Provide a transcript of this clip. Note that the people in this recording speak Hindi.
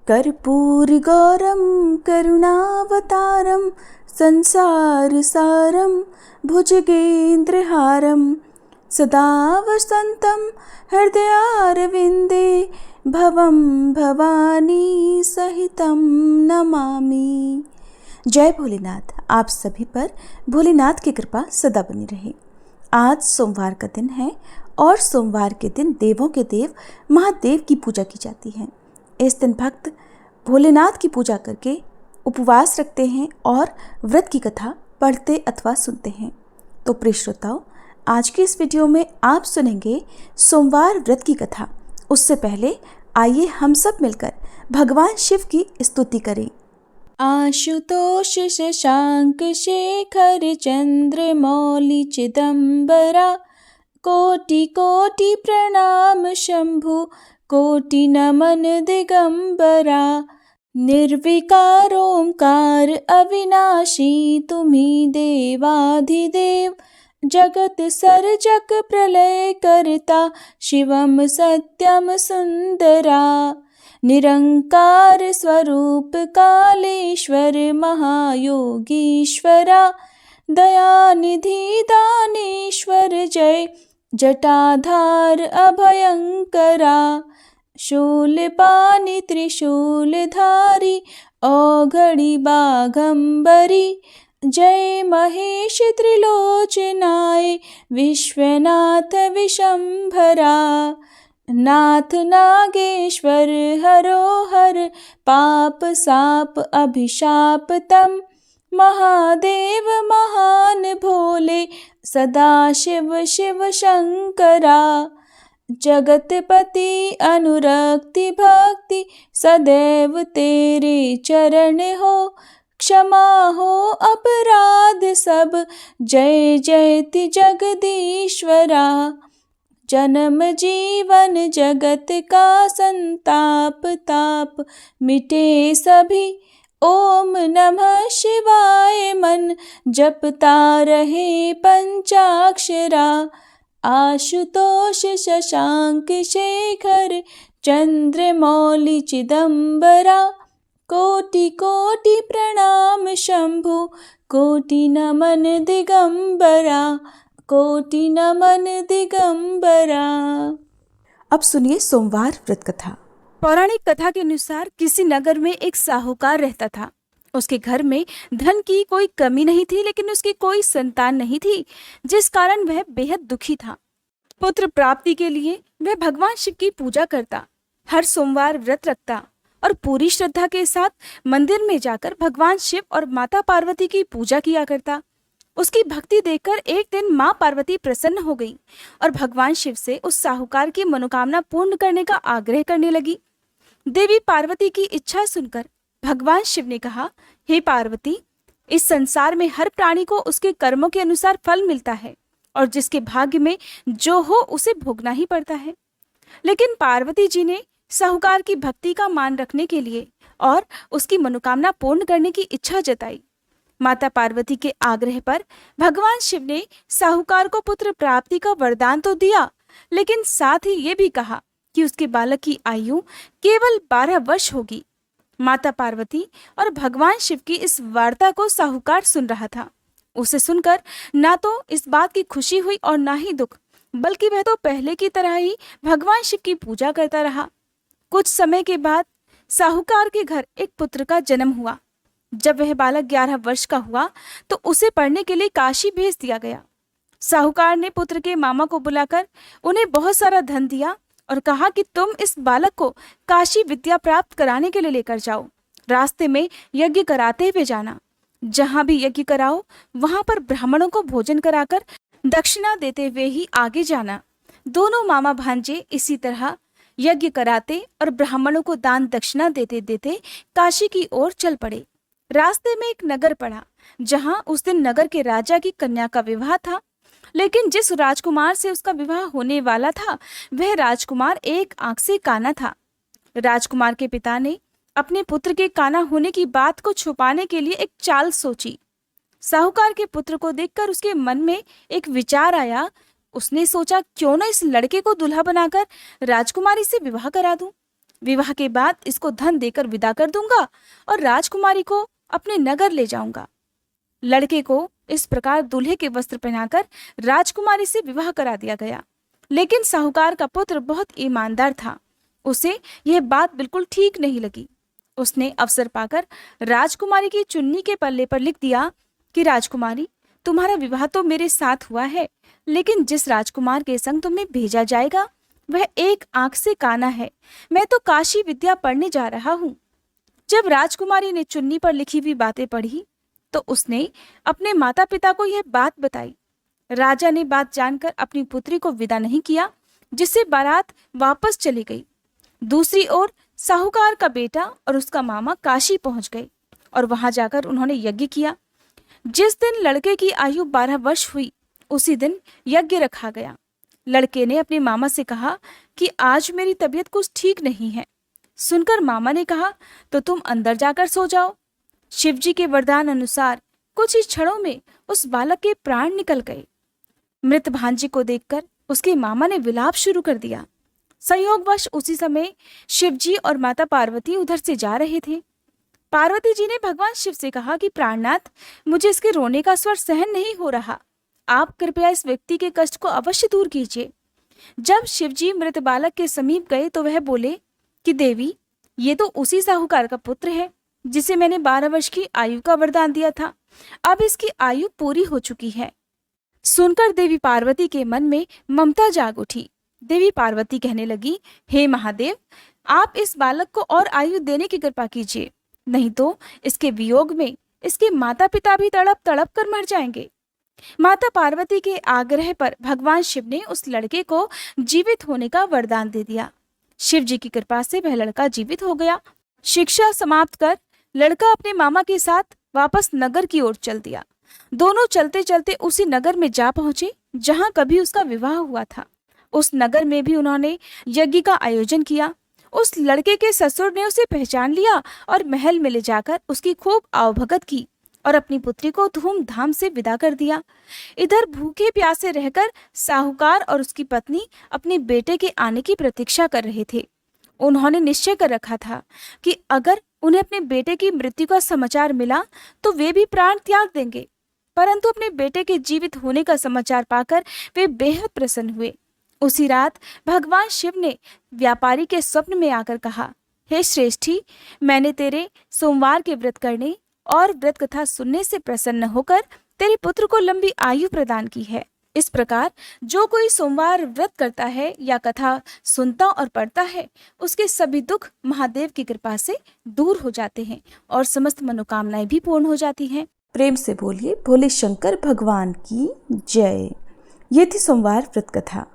कर्पूरगौरं करुणावतारं संसारसारं भुजगेन्द्रहारं सदा वसन्तं हृदयारविन्दे भवं भवानी सहितं नमामि। जय भोलेनाथ। आप सभी पर भोलेनाथ की कृपा सदा बनी रहे। आज सोमवार का दिन है और सोमवार के दिन देवों के देव महादेव की पूजा की जाती है। इस दिन भक्त भोलेनाथ की पूजा करके उपवास रखते हैं और व्रत की कथा पढ़ते अथवा सुनते हैं। तो प्रिय श्रोताओ, आज के इस वीडियो में आप सुनेंगे सोमवार व्रत की कथा। उससे पहले आइए हम सब मिलकर भगवान शिव की स्तुति करें। आशुतोष शशांक शेखर चंद्र मौलि चिदंबरा, कोटि कोटि प्रणाम शंभु, कोटि नमन दिगंबरा। निर्विकार ओंकार अविनाशी, तुम्ही देवाधिदेव, जगत सर्जक प्रलय करता, शिवम सत्यम सुंदरा। निरंकार स्वरूप कालेश्वर महायोगीश्वरा, दयानिधि दानेश्वर जय, जटाधार अभयंकरा। शूलपाणि त्रिशूलधारी, औघड़ी बाघंबरी, जय महेश त्रिलोचनाय, विश्वनाथ विशंभरा। नाथ नागेश्वर हरो हर, पाप साप अभिशाप तम, महादेव महान भोले, सदा शिव शिव शंकरा। जगतपति अनुरक्ति भक्ति, सदैव तेरे चरण हो, क्षमा हो अपराध सब, जय जयति जगदीश्वरा। जन्म जीवन जगत का संताप ताप, मिटे सभी ओम नमः शिवाय, मन जपता रहे पंचाक्षरा। आशुतोष शशांक शेखर चंद्र मौलि चिदंबरा, कोटि कोटि प्रणाम शंभु, कोटि नमन दिगंबरा, कोटि नमन दिगंबरा। अब सुनिए सोमवार व्रत कथा। पौराणिक कथा के अनुसार किसी नगर में एक साहूकार रहता था। उसके घर में धन की कोई कमी नहीं थी, लेकिन उसकी कोई संतान नहीं थी, जिस कारण वह बेहद दुखी था। पुत्र प्राप्ति के लिए वह भगवान शिव की पूजा करता, हर सोमवार व्रत रखता और पूरी श्रद्धा के साथ मंदिर में जाकर भगवान शिव और माता पार्वती की पूजा किया करता। उसकी भक्ति देखकर एक दिन माँ पार्वती प्रसन्न हो गई और भगवान शिव से उस साहूकार की मनोकामना पूर्ण करने का आग्रह करने लगी। देवी पार्वती की इच्छा सुनकर भगवान शिव ने कहा, हे पार्वती, इस संसार में हर प्राणी को उसके कर्मों के अनुसार फल मिलता है और जिसके भाग्य में जो हो उसे भोगना ही पड़ता है। लेकिन पार्वती जी ने साहूकार की भक्ति का मान रखने के लिए और उसकी मनोकामना पूर्ण करने की इच्छा जताई। माता पार्वती के आग्रह पर भगवान शिव ने साहूकार को पुत्र प्राप्ति का वरदान तो दिया, लेकिन साथ ही ये भी कहा कि उसके बालक की आयु केवल 12 वर्ष होगी। माता पार्वती और भगवान शिव की इस वार्ता को साहूकार सुन रहा था। उसे सुनकर ना तो इस बात की खुशी हुई और ना ही दुख, बल्कि वह तो पहले की तरह ही भगवान शिव की पूजा करता रहा। कुछ समय के बाद साहूकार के घर एक पुत्र का जन्म हुआ। जब वह बालक 11 वर्ष का हुआ तो उसे पढ़ने के लिए काशी भेज दिया गया। साहूकार ने पुत्र के मामा को बुलाकर उन्हें बहुत सारा धन दिया और कहा कि तुम इस बालक को काशी विद्या प्राप्त कराने के लिए लेकर जाओ। रास्ते में यज्ञ कराते हुए जाना। जहां भी यज्ञ कराओ वहां पर ब्राह्मणों को भोजन कराकर दक्षिणा देते हुए ही आगे जाना। दोनों मामा भांजे इसी तरह यज्ञ कराते और ब्राह्मणों को दान दक्षिणा देते देते काशी की ओर चल पड़े। रास्ते में एक नगर पड़ा, जहां उस दिन नगर के राजा की कन्या का विवाह था। लेकिन जिस राजकुमार से उसका विवाह होने वाला था, वह राजकुमार एक आंख से काना था। राजकुमार के पिता ने अपने पुत्र के काना होने की बात को छुपाने के लिए एक चाल सोची। साहूकार के पुत्र को देखकर उसके मन में एक विचार आया। उसने सोचा, क्यों न इस लड़के को दूल्हा बनाकर राजकुमारी से विवाह करा दूं। विवाह के बाद इसको धन देकर विदा कर दूंगा और राजकुमारी को अपने नगर ले जाऊंगा। लड़के को इस प्रकार दूल्हे के वस्त्र पहनाकर राजकुमारी से विवाह करा दिया गया। लेकिन साहूकार का पुत्र बहुत ईमानदार था। उसे यह बात बिल्कुल ठीक नहीं लगी। उसने अवसर पाकर राजकुमारी की चुन्नी के पल्ले पर लिख दिया कि राजकुमारी, तुम्हारा विवाह तो मेरे साथ हुआ है, लेकिन जिस राजकुमार के संग तुम्हें भेजा जाएगा वह एक आंख से काना है। मैं तो काशी विद्या पढ़ने जा रहा हूँ। जब राजकुमारी ने चुन्नी पर लिखी हुई बातें पढ़ी तो उसने अपने माता पिता को यह बात बताई। राजा ने बात जानकर अपनी पुत्री को विदा नहीं किया, जिससे बारात वापस चली गई। दूसरी ओर साहूकार का बेटा और उसका मामा काशी पहुंच गए और वहां जाकर उन्होंने यज्ञ किया। जिस दिन लड़के की आयु 12 वर्ष हुई उसी दिन यज्ञ रखा गया। लड़के ने अपने मामा से कहा कि आज मेरी तबीयत कुछ ठीक नहीं है। सुनकर मामा ने कहा, तो तुम अंदर जाकर सो जाओ। शिवजी के वरदान अनुसार कुछ ही क्षणों में उस बालक के प्राण निकल गए। मृत भांजे को देखकर उसके मामा ने विलाप शुरू कर दिया। संयोगवश उसी समय शिवजी और माता पार्वती उधर से जा रहे थे। पार्वती जी ने भगवान शिव से कहा कि प्राणनाथ, मुझे इसके रोने का स्वर सहन नहीं हो रहा। आप कृपया इस व्यक्ति के कष्ट को अवश्य दूर कीजिए। जब शिवजी मृत बालक के समीप गए तो वह बोले कि देवी, ये तो उसी साहूकार का पुत्र है जिसे मैंने 12 वर्ष की आयु का वरदान दिया था। अब इसकी आयु पूरी हो चुकी है। सुनकर देवी पार्वती के मन में ममता जाग उठी। देवी पार्वती कहने लगी, हे महादेव, आप इस बालक को और आयु देने की कृपा कीजिए, नहीं तो इसके वियोग में इसके माता पिता भी तड़प तड़प कर मर जाएंगे। माता पार्वती के आग्रह पर भगवान शिव ने उस लड़के को जीवित होने का वरदान दे दिया। शिव जी की कृपा से वह लड़का जीवित हो गया। शिक्षा समाप्त कर लड़का अपने मामा के साथ वापस नगर की ओर चल दिया। दोनों चलते चलते उसी नगर में जा पहुंचे जहां कभी उसका विवाह हुआ था। उस नगर में भी उन्होंने यज्ञ का आयोजन किया। उस लड़के के ससुर ने उसे पहचान लिया और महल में ले जाकर उसकी खूब आवभगत की और अपनी पुत्री को धूमधाम से विदा कर दिया। इधर भूखे प्यासे रहकर साहूकार और उसकी पत्नी अपने बेटे के आने की प्रतीक्षा कर रहे थे। उन्होंने निश्चय कर रखा था कि अगर उन्हें अपने बेटे की मृत्यु का समाचार मिला तो वे भी प्राण त्याग देंगे। परंतु अपने बेटे के जीवित होने का समाचार पाकर वे बेहद प्रसन्न हुए। उसी रात भगवान शिव ने व्यापारी के स्वप्न में आकर कहा, हे श्रेष्ठी, मैंने तेरे सोमवार के व्रत करने और व्रत कथा सुनने से प्रसन्न होकर तेरे पुत्र को लंबी आयु प्रदान की है। इस प्रकार जो कोई सोमवार व्रत करता है या कथा सुनता और पढ़ता है, उसके सभी दुख महादेव की कृपा से दूर हो जाते हैं और समस्त मनोकामनाएं भी पूर्ण हो जाती हैं। प्रेम से बोलिए, भोले शंकर भगवान की जय। ये थी सोमवार व्रत कथा।